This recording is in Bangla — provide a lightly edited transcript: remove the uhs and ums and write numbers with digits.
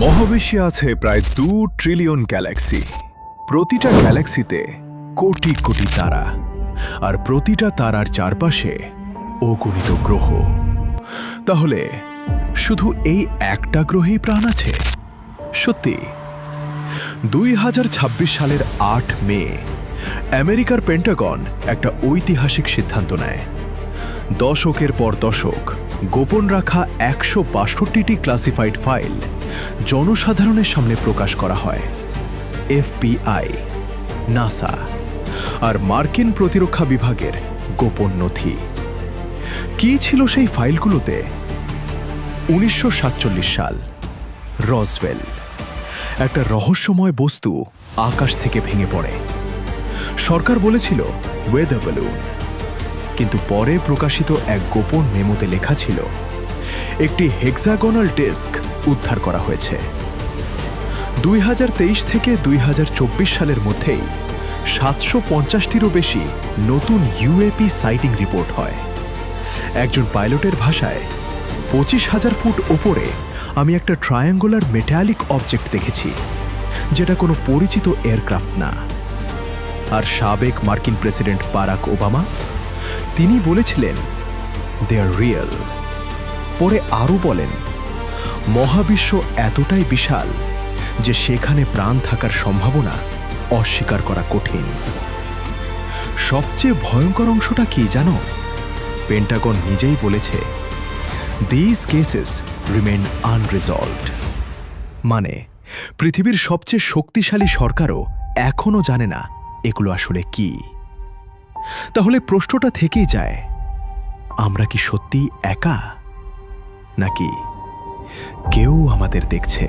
মহাবিশ্বে আছে প্রায় 2 ট্রিলিয়ন গ্যালাক্সি। প্রতিটা গ্যালাক্সিতে কোটি কোটি তারা, আর প্রতিটা তারার চারপাশে অগণিত গ্রহ। তাহলে শুধু এই একটা গ্রহেই প্রাণ আছে? সত্যি? 2026 সালের 8 মে আমেরিকার পেন্টাগন একটা ঐতিহাসিক সিদ্ধান্ত নেয়। দশকের পর দশক গোপন রাখা 162টি ক্লাসিফাইড ফাইল জনসাধারণের সামনে প্রকাশ করা হয়। FBI, নাসা আর মার্কিন প্রতিরক্ষা বিভাগের গোপন নথি। কি ছিল সেই ফাইলগুলোতে? 1947 সাল, রসওয়েল। একটা রহস্যময় বস্তু আকাশ থেকে ভেঙে পড়ে। সরকার বলেছিল ওয়েদার ব্যালুন, কিন্তু পরে প্রকাশিত এক গোপন মেমোতে লেখা ছিল একটি হেক্সাগোনাল ডিস্ক উদ্ধার করা হয়েছে। 2023 থেকে 2024 সালের মধ্যেই 750টিরও বেশি নতুন UAP সাইটিং রিপোর্ট হয়। একজন পাইলটের ভাষায়, 25,000 ফুট ওপরে আমি একটা ট্রায়াঙ্গুলার মেটালিক অবজেক্ট দেখেছি, যেটা কোনো পরিচিত এয়ারক্রাফট না। আর সাবেক মার্কিন প্রেসিডেন্ট বারাক ওবামা, তিনি বলেছিলেন দে আর রিয়েল। পরে আরও বলেন, মহাবিশ্ব এতটাই বিশাল যে সেখানে প্রাণ থাকার সম্ভাবনা অস্বীকার করা কঠিন। সবচেয়ে ভয়ঙ্কর অংশটা কি জানো? পেন্টাগন নিজেই বলেছে, দিস কেসেস রিমেন আনরিজলভড। মানে পৃথিবীর সবচেয়ে শক্তিশালী সরকারও এখনো জানে না এগুলো আসলে কি। তাহলে প্রশ্নটা থেকেই যায়, আমরা কি সত্যি একা, নাকি কেউ আমাদের দেখছে?